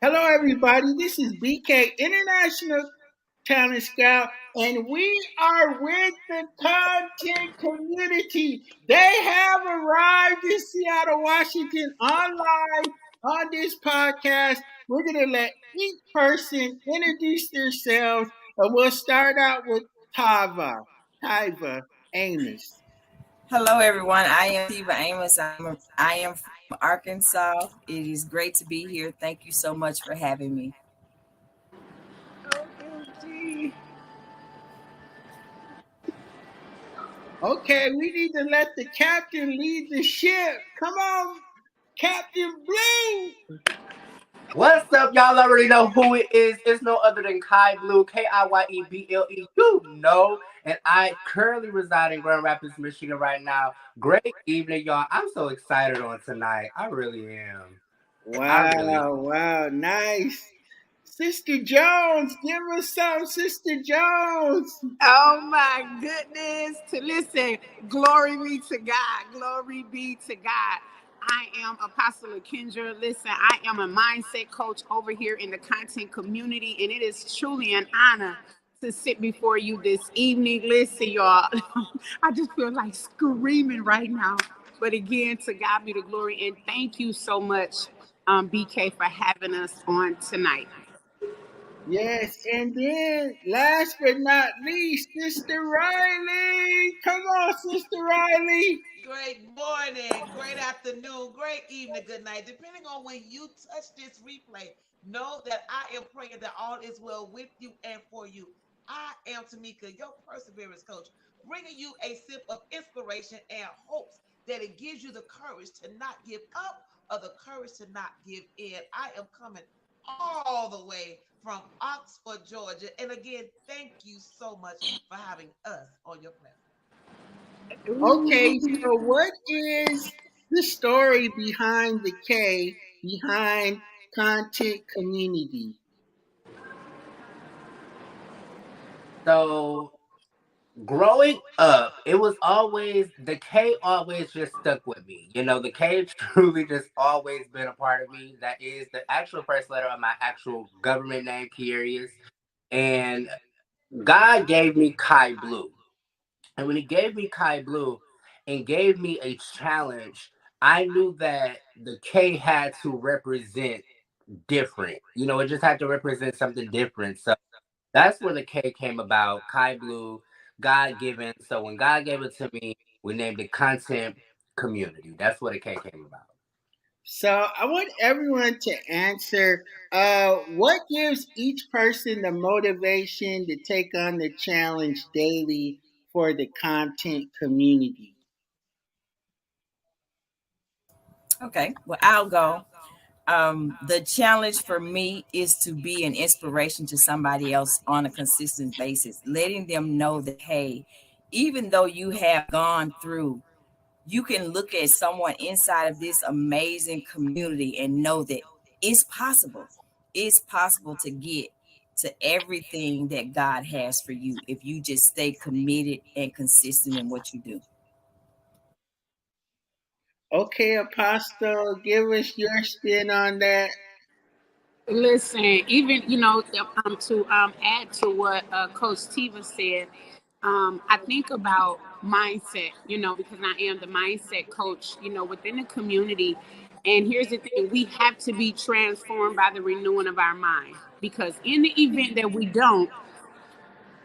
Hello, everybody. This is BK International Talent Scout, and we are with the content community. They have arrived in Seattle, Washington, online on this podcast. We're going to let each person introduce themselves, and we'll start out with Tyva Amos. Hello, everyone. I am Tiva Amos. I am from Arkansas. It is great to be here. Thank you so much for having me. OMG. Okay, we need to let the captain lead the ship. Come on, Captain Blue. What's up? Y'all already know who it is. It's no other than Kai Blue, Kieyeble. You know. And I currently reside in Grand Rapids, Michigan right now. Great evening, y'all. I'm so excited on tonight. I really am. Wow, nice. Sister Jones, give us some, Sister Jones. Oh my goodness. Listen, glory be to God. Glory be to God. I am Apostle Kendra. Listen, I am a mindset coach over here in the content community, and it is truly an honor to sit before you this evening. Listen, y'all, I just feel like screaming right now. But again, to God be the glory, and thank you so much, BK, for having us on tonight. Yes, and then last but not least, Sister Riley. Come on, Sister Riley. Great morning, great afternoon, great evening, good night. Depending on when you touch this replay, know that I am praying that all is well with you and for you. I am Tamika, your perseverance coach, bringing you a sip of inspiration and hopes that it gives you the courage to not give up or the courage to not give in. I am coming all the way from Oxford, Georgia. And again, thank you so much for having us on your platform. Okay, so what is the story behind the K behind content community? So, growing up, it was always, the K always just stuck with me. The K truly just always been a part of me. That is the actual first letter of my actual government name, Curious. And God gave me Kai Blue. And when he gave me Kai Blue and gave me a challenge, I knew that the K had to represent different. It just had to represent something different. So that's where the K came about. Kai Blue, God given. So when God gave it to me, we named it Content Community. That's where the K came about. So I want everyone to answer what gives each person the motivation to take on the challenge daily for the content community? Okay, well, I'll go. The challenge for me is to be an inspiration to somebody else on a consistent basis, letting them know that, hey, even though you have gone through, you can look at someone inside of this amazing community and know that it's possible. It's possible to get to everything that God has for you if you just stay committed and consistent in what you do. Okay, Apostle, give us your spin on that. Listen, even to add to what Coach Tiva said, I think about mindset. Because I am the mindset coach. Within the community, and here's the thing: we have to be transformed by the renewing of our mind. Because in the event that we don't,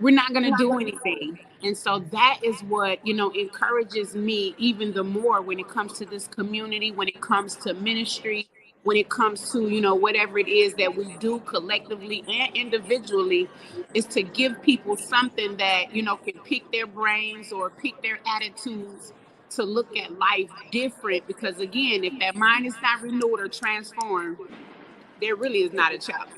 we're not going to do anything. And so that is what encourages me even the more when it comes to this community, when it comes to ministry, when it comes to whatever it is that we do collectively and individually, is to give people something that can pick their brains or pick their attitudes to look at life different. Because again, if that mind is not renewed or transformed, there really is not a challenge.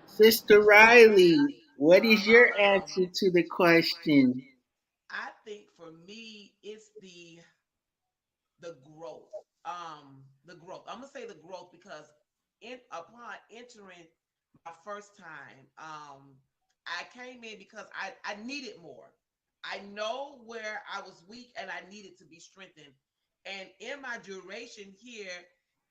Sister Riley, what is your answer to the question? I think for me, it's the growth. The growth. I'm gonna say the growth because upon entering my first time, I came in because I needed more. I know where I was weak and I needed to be strengthened. And in my duration here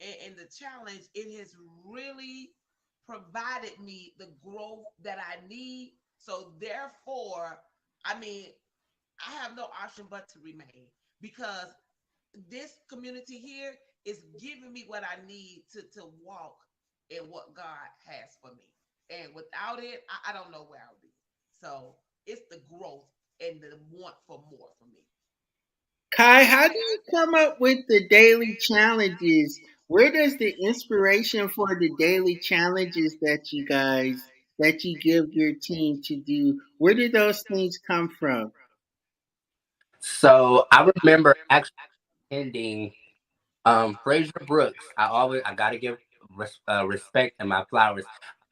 in the challenge, it has really provided me the growth that I need. So therefore, I mean, I have no option but to remain because this community here is giving me what I need to walk in what God has for me. And without it, I don't know where I'll be. So it's the growth and the want for more for me. Kai, how do you come up with the daily challenges? Where does the inspiration for the daily challenges that you give your team to do, where do those things come from? So I remember actually attending Fraser Brooks. I gotta give respect and my flowers.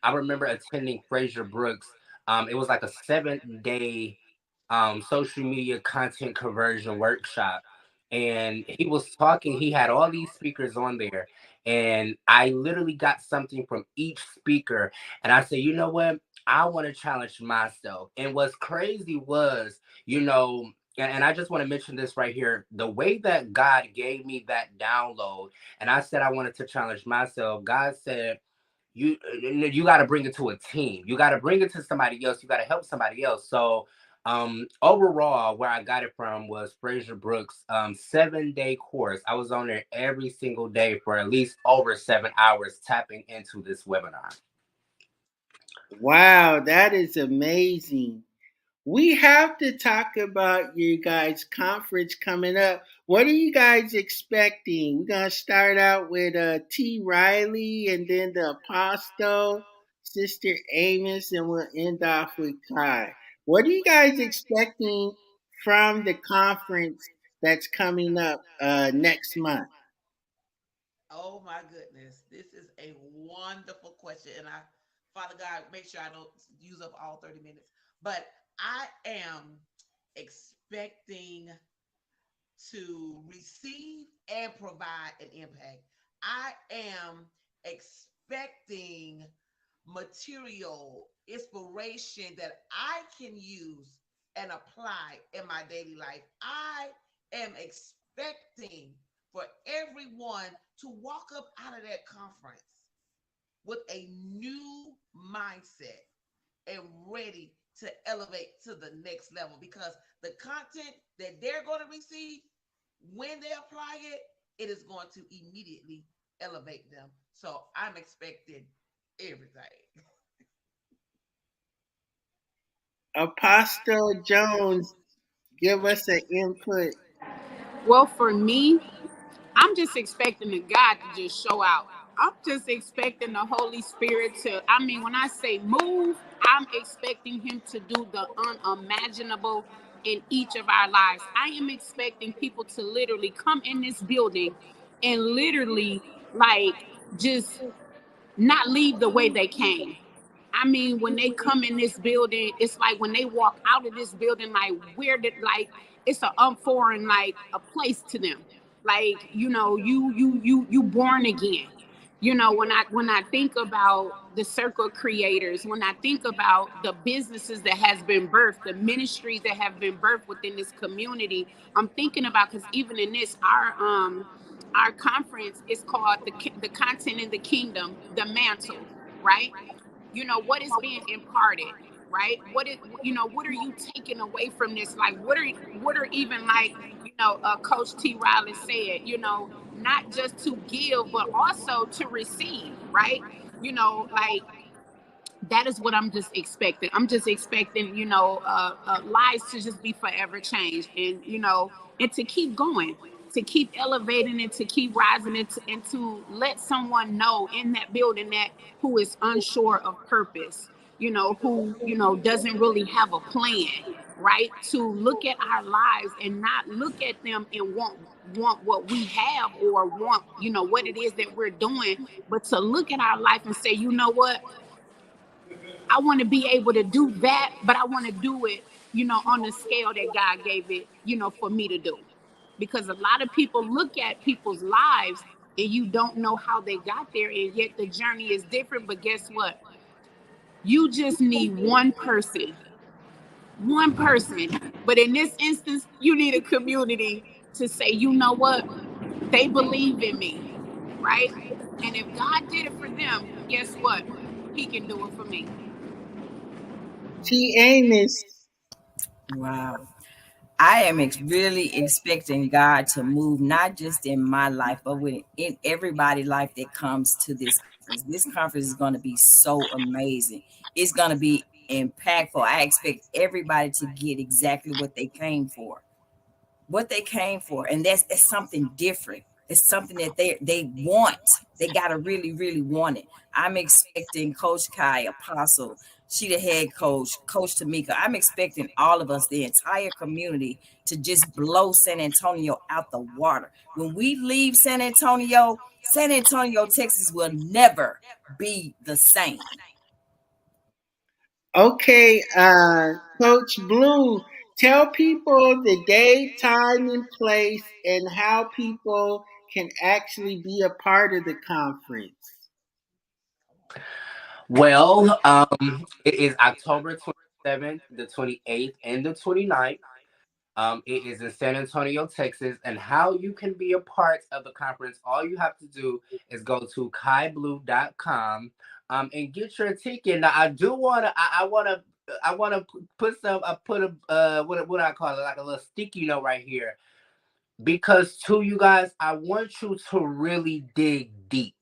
I remember attending Fraser Brooks. It was like a 7 day social media content conversion workshop, and he was talking. He had all these speakers on there, and I literally got something from each speaker, and I said, you know what? I want to challenge myself. And what's crazy was, you know, and I just want to mention this right here. The way that God gave me that download, and I said I wanted to challenge myself, God said, you got to bring it to a team. You got to bring it to somebody else. You got to help somebody else. So overall, where I got it from was Fraser Brooks' 7 day course. I was on there every single day for at least over 7 hours tapping into this webinar. Wow, that is amazing. We have to talk about you guys' conference coming up. What are you guys expecting? We're gonna start out with T. Riley, and then the Apostle, Sister Amos, and we'll end off with Kai. What are you guys expecting from the conference that's coming up next month? Oh my goodness. This is a wonderful question. And Father God, make sure I don't use up all 30 minutes. But I am expecting to receive and provide an impact. I am expecting material, inspiration that I can use and apply in my daily life. I am expecting for everyone to walk up out of that conference with a new mindset and ready to elevate to the next level because the content that they're going to receive when they apply it, it is going to immediately elevate them. So I'm expecting everything. Apostle Jones, give us an input. Well, for me, I'm just expecting the God to just show out. I'm just expecting the Holy Spirit to, I mean, when I say move, I'm expecting Him to do the unimaginable in each of our lives. I am expecting people to literally come in this building and literally, like, just not leave the way they came. I mean, when they come in this building, it's like when they walk out of this building, like where did like it's a foreign like a place to them. Like, you born again. When I think about the circle creators, when I think about the businesses that has been birthed, the ministries that have been birthed within this community, I'm thinking about because even in this, our conference is called the content in the kingdom, the mantle, right? What is being imparted, right? What are you taking away from this? Like what are even like, Coach T. Riley said, not just to give but also to receive, right? Like that is what I'm just expecting. I'm just expecting, lives to just be forever changed, and to keep going, to keep elevating, and to keep rising, and to let someone know in that building that who is unsure of purpose, who doesn't really have a plan, right? To look at our lives and not look at them and want what we have or want, what it is that we're doing, but to look at our life and say, you know what, I want to be able to do that, but I want to do it, on the scale that God gave it, for me to do. Because a lot of people look at people's lives and you don't know how they got there, and yet the journey is different. But guess what? You just need one person. But in this instance, you need a community to say, you know what? They believe in me, right? And if God did it for them, guess what? He can do it for me. T. Amos. Wow. I am really expecting God to move not just in my life, but in everybody's life that comes to this conference. This conference is going to be so amazing. It's going to be impactful. I expect everybody to get exactly what they came for, and that's something different. It's something that they want. They gotta really want it. I'm expecting Coach Kai, Apostle, she the head coach, Coach Tamika. I'm expecting all of us, the entire community, to just blow San Antonio out the water. When we leave San Antonio, Texas will never be the same. Okay, Coach Blue, tell people the day, time, and place, and how people can actually be a part of the conference. Well, it is October 27th, the 28th, and the 29th. It is in San Antonio, Texas, and how you can be a part of the conference. All you have to do is go to kaiblue.com and get your ticket. Now, I do wanna, I wanna put some, I put a, what I call it, like a little sticky note right here, because to you guys, I want you to really dig deep.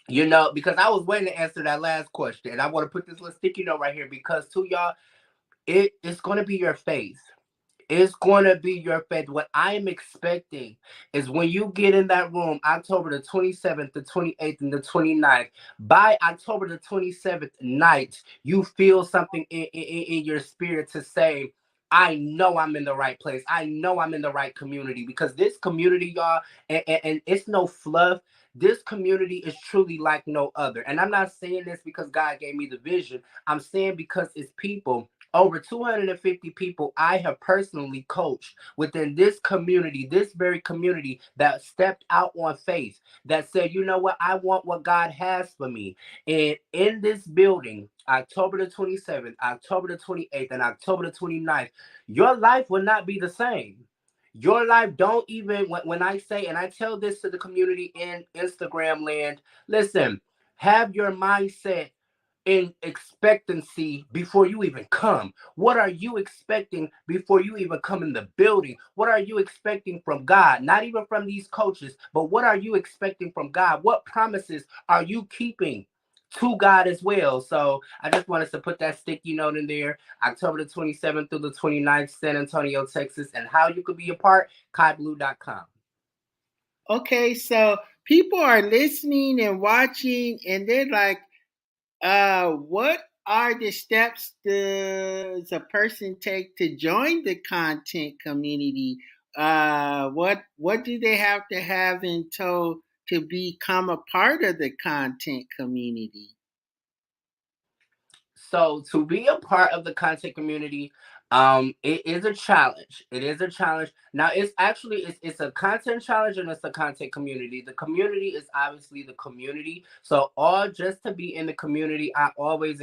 You know, because I was waiting to answer that last question, and I want to put this little sticky note right here because to y'all, it's going to be your faith. It's going to be your faith. What I am expecting is when you get in that room, October the 27th, the 28th, and the 29th, by October the 27th night, you feel something in your spirit to say, I know I'm in the right place. I know I'm in the right community because this community, y'all, and it's no fluff. This community is truly like no other. And I'm not saying this because God gave me the vision. I'm saying because it's people, over 250 people I have personally coached within this community, this very community that stepped out on faith, that said, you know what, I want what God has for me. And in this building, October the 27th, October the 28th, and October the 29th, your life will not be the same. Your life don't even, when I say, and I tell this to the community in Instagram land, listen, have your mindset in expectancy before you even come. What are you expecting before you even come in the building? What are you expecting from God? Not even from these coaches, but what are you expecting from God? What promises are you keeping to God as well? So I just wanted to put that sticky note in there. October the 27th through the 29th, San Antonio, Texas, and how you could be a part, kaiblue.com. Okay, so people are listening and watching, and they're like, what are the steps does a person take to join the content community? What do they have to have in tow to become a part of the content community? So to be a part of the content community, it is a challenge. It is a challenge. Now it's a content challenge and it's a content community. The community is obviously the community. So all just to be in the community, I always